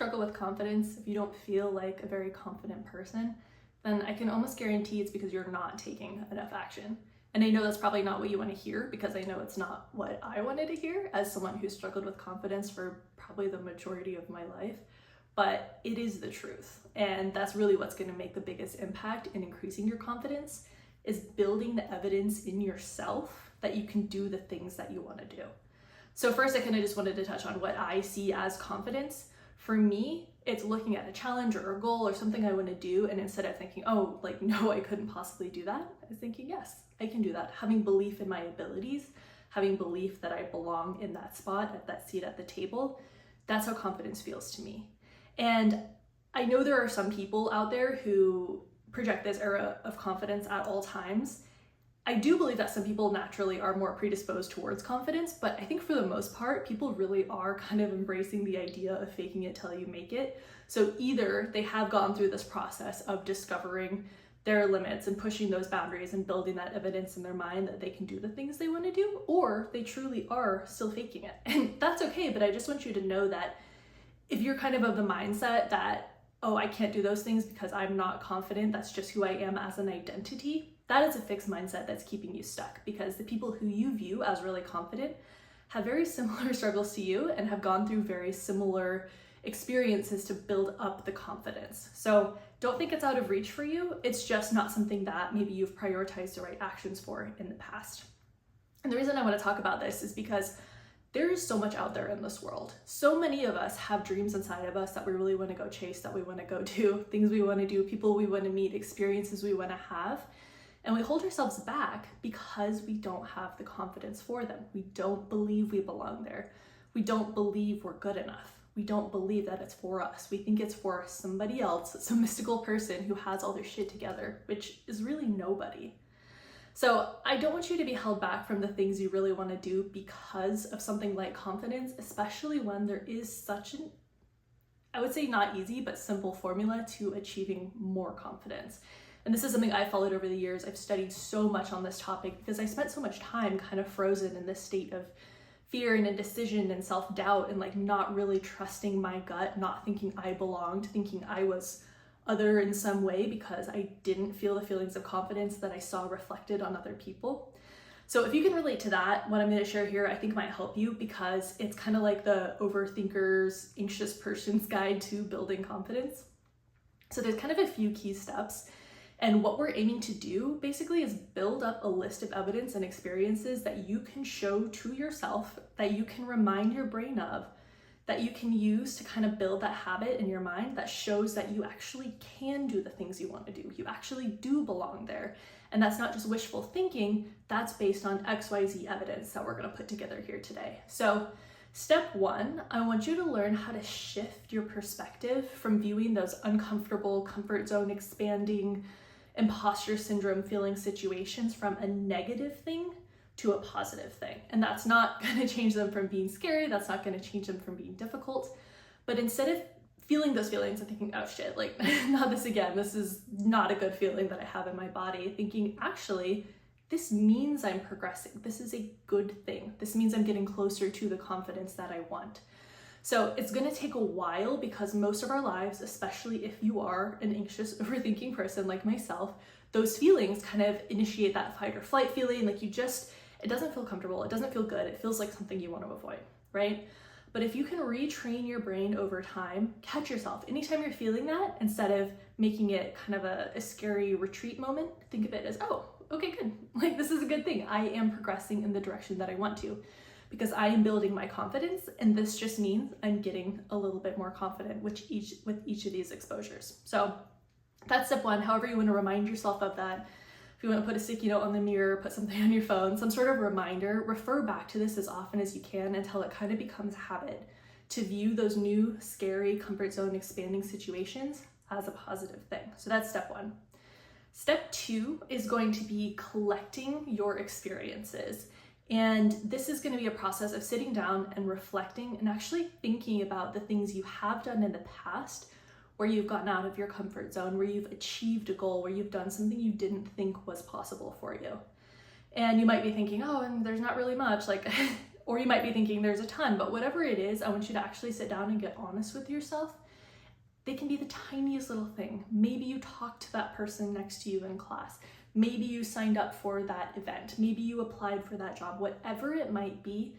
struggle with confidence, if you don't feel like a very confident person, then I can almost guarantee it's because you're not taking enough action. And I know that's probably not what you want to hear, because I know it's not what I wanted to hear as someone who struggled with confidence for probably the majority of my life, but it is the truth. And that's really what's going to make the biggest impact in increasing your confidence, is building the evidence in yourself that you can do the things that you want to do. So first, I kind of just wanted to touch on what I see as confidence. For me, it's looking at a challenge or a goal or something I want to do, and instead of thinking, oh, like, no, I couldn't possibly do that, I was thinking, yes, I can do that. Having belief in my abilities, having belief that I belong in that spot, at that seat at the table, that's how confidence feels to me. And I know there are some people out there who project this era of confidence at all times. I do believe that some people naturally are more predisposed towards confidence, but I think for the most part, people really are kind of embracing the idea of faking it till you make it. So either they have gone through this process of discovering their limits and pushing those boundaries and building that evidence in their mind that they can do the things they want to do, or they truly are still faking it. And that's okay, but I just want you to know that if you're kind of the mindset that, oh, I can't do those things because I'm not confident, that's just who I am as an identity, that is a fixed mindset that's keeping you stuck, because the people who you view as really confident have very similar struggles to you and have gone through very similar experiences to build up the confidence. So don't think it's out of reach for you. It's just not something that maybe you've prioritized the right actions for in the past. And the reason I want to talk about this is because there is so much out there in this world. So many of us have dreams inside of us that we really want to go chase, that we want to go do, things we want to do, people we want to meet, experiences we want to have. And we hold ourselves back because we don't have the confidence for them. We don't believe we belong there. We don't believe we're good enough. We don't believe that it's for us. We think it's for somebody else, some mystical person who has all their shit together, which is really nobody. So I don't want you to be held back from the things you really want to do because of something like confidence, especially when there is such an, I would say not easy, but simple formula to achieving more confidence. And this is something I followed over the years. I've studied so much on this topic because I spent so much time kind of frozen in this state of fear and indecision and self-doubt and like not really trusting my gut, not thinking I belonged, thinking I was other in some way because I didn't feel the feelings of confidence that I saw reflected on other people. So if you can relate to that, what I'm going to share here I think might help you, because it's kind of like the overthinker's anxious person's guide to building confidence. So there's kind of a few key steps. And what we're aiming to do basically is build up a list of evidence and experiences that you can show to yourself, that you can remind your brain of, that you can use to kind of build that habit in your mind that shows that you actually can do the things you want to do. You actually do belong there. And that's not just wishful thinking, that's based on XYZ evidence that we're going to put together here today. So step one, I want you to learn how to shift your perspective from viewing those uncomfortable, comfort zone expanding, imposter syndrome feeling situations from a negative thing to a positive thing. And that's not going to change them from being scary. That's not going to change them from being difficult. But instead of feeling those feelings and thinking, oh shit, like not this again, this is not a good feeling that I have in my body, thinking actually, this means I'm progressing. This is a good thing. This means I'm getting closer to the confidence that I want. So it's going to take a while, because most of our lives, especially if you are an anxious, overthinking person like myself, those feelings kind of initiate that fight or flight feeling. Like it doesn't feel comfortable. It doesn't feel good. It feels like something you want to avoid, right? But if you can retrain your brain over time, catch yourself. Anytime you're feeling that, instead of making it kind of a scary retreat moment, think of it as, oh, okay, good. Like this is a good thing. I am progressing in the direction that I want to, because I am building my confidence, and this just means I'm getting a little bit more confident with each of these exposures. So that's step one. However you want to remind yourself of that. If you want to put a sticky note on the mirror, put something on your phone, some sort of reminder, refer back to this as often as you can until it kind of becomes a habit to view those new, scary, comfort zone expanding situations as a positive thing. So that's step one. Step two is going to be collecting your experiences. And this is going to be a process of sitting down and reflecting and actually thinking about the things you have done in the past where you've gotten out of your comfort zone, where you've achieved a goal, where you've done something you didn't think was possible for you. And you might be thinking, oh, and there's not really much. Like, Or you might be thinking there's a ton, but whatever it is, I want you to actually sit down and get honest with yourself. They can be the tiniest little thing. Maybe you talked to that person next to you in class. Maybe you signed up for that event. Maybe you applied for that job. Whatever it might be,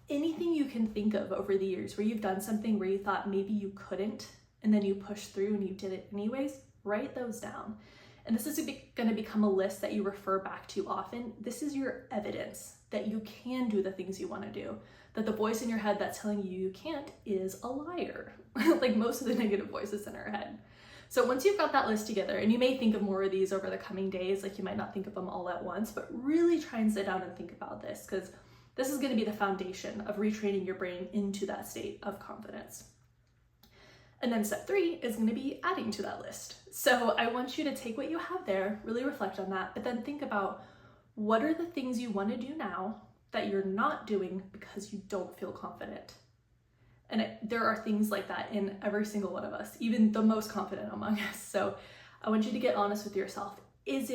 anything you can think of over the years where you've done something where you thought maybe you couldn't, and then you pushed through and you did it anyways, write those down. And this is going to become a list that you refer back to often. This is your evidence that you can do the things you want to do, that the voice in your head that's telling you you can't is a liar, like most of the negative voices in our head. So once you've got that list together, and you may think of more of these over the coming days, like you might not think of them all at once, but really try and sit down and think about this, because this is going to be the foundation of retraining your brain into that state of confidence. And then step 3 is going to be adding to that list. So I want you to take what you have there, really reflect on that, but then think about what are the things you want to do now that you're not doing because you don't feel confident. And there are things like that in every single one of us, even the most confident among us. So I want you to get honest with yourself. Is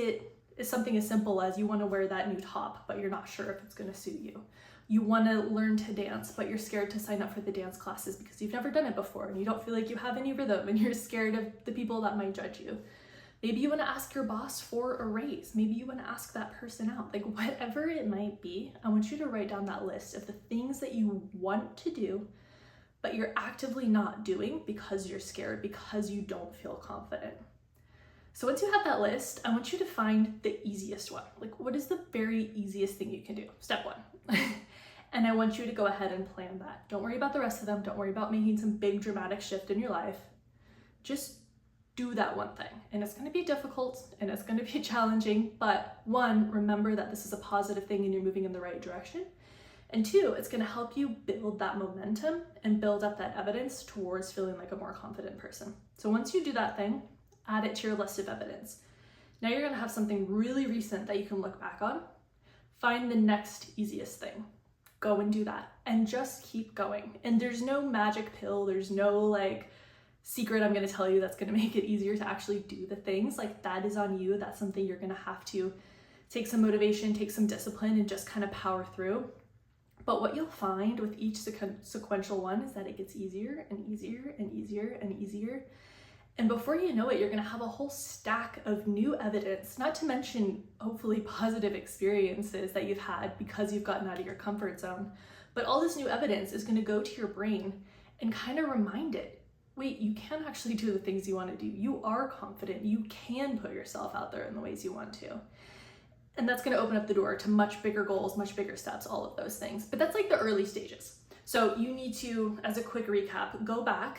something as simple as you want to wear that new top, but you're not sure if it's going to suit you? You want to learn to dance, but you're scared to sign up for the dance classes because you've never done it before and you don't feel like you have any rhythm and you're scared of the people that might judge you. Maybe you want to ask your boss for a raise. Maybe you want to ask that person out. Like whatever it might be, I want you to write down that list of the things that you want to do, but you're actively not doing because you're scared, because you don't feel confident. So once you have that list, I want you to find the easiest one. Like what is the very easiest thing you can do? Step 1. And I want you to go ahead and plan that. Don't worry about the rest of them. Don't worry about making some big dramatic shift in your life. Just do that one thing. And it's going to be difficult and it's going to be challenging, but 1, remember that this is a positive thing and you're moving in the right direction. And 2, it's going to help you build that momentum and build up that evidence towards feeling like a more confident person. So once you do that thing, add it to your list of evidence. Now you're going to have something really recent that you can look back on. Find the next easiest thing. Go and do that and just keep going. And there's no magic pill. There's no like secret I'm going to tell you that's going to make it easier to actually do the things. Like that is on you. That's something you're going to have to take some motivation, take some discipline, and just kind of power through. But what you'll find with each sequential one is that it gets easier and easier and easier and easier. And before you know it, you're going to have a whole stack of new evidence, not to mention hopefully positive experiences that you've had because you've gotten out of your comfort zone. But all this new evidence is going to go to your brain and kind of remind it, wait, you can actually do the things you want to do. You are confident. You can put yourself out there in the ways you want to. And that's going to open up the door to much bigger goals, much bigger steps, all of those things. But that's like the early stages. So you need to, as a quick recap, go back,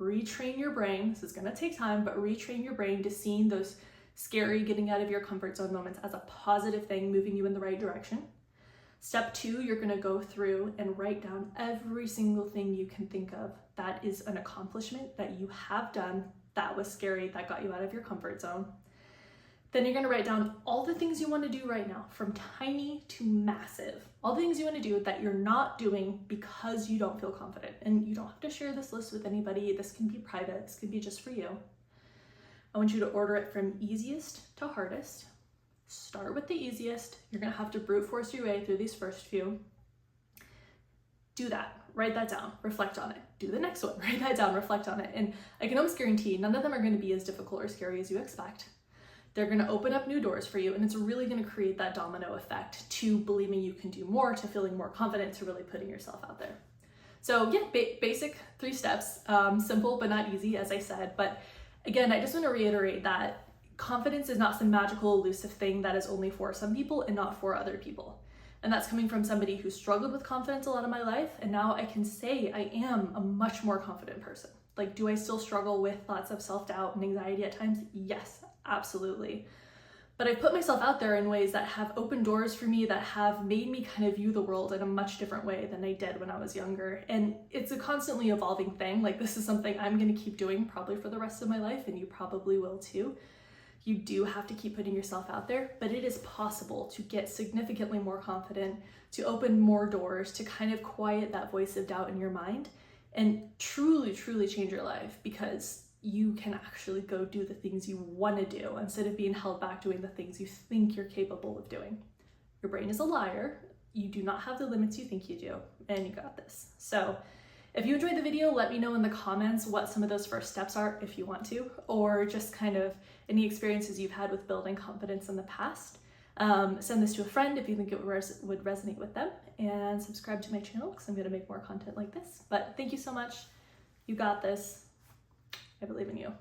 retrain your brain. This is going to take time, but retrain your brain to seeing those scary getting out of your comfort zone moments as a positive thing, moving you in the right direction. Step 2, you're going to go through and write down every single thing you can think of that is an accomplishment that you have done that was scary, that got you out of your comfort zone. Then you're going to write down all the things you want to do right now, from tiny to massive. All the things you want to do that you're not doing because you don't feel confident. And you don't have to share this list with anybody. This can be private. This can be just for you. I want you to order it from easiest to hardest. Start with the easiest. You're going to have to brute force your way through these first few. Do that. Write that down. Reflect on it. Do the next one. Write that down. Reflect on it. And I can almost guarantee none of them are going to be as difficult or scary as you expect. They're going to open up new doors for you, and it's really going to create that domino effect to believing you can do more, to feeling more confident, to really putting yourself out there. So yeah, basic 3 steps, simple but not easy, as I said. But again, I just want to reiterate that confidence is not some magical, elusive thing that is only for some people and not for other people. And that's coming from somebody who struggled with confidence a lot of my life, and now I can say I am a much more confident person. Like, do I still struggle with lots of self-doubt and anxiety at times? Yes, absolutely. But I've put myself out there in ways that have opened doors for me, that have made me kind of view the world in a much different way than I did when I was younger. And it's a constantly evolving thing. Like, this is something I'm going to keep doing probably for the rest of my life, and you probably will too. You do have to keep putting yourself out there, but it is possible to get significantly more confident, to open more doors, to kind of quiet that voice of doubt in your mind and truly, truly change your life, because you can actually go do the things you want to do instead of being held back doing the things you think you're capable of doing. Your brain is a liar. you do not have the limits you think you do, and you got this. So if you enjoyed the video, let me know in the comments what some of those first steps are if you want to, or just kind of any experiences you've had with building confidence in the past. Send this to a friend if you think it would resonate with them, and subscribe to my channel because I'm going to make more content like this. But thank you so much. You got this. I believe in you.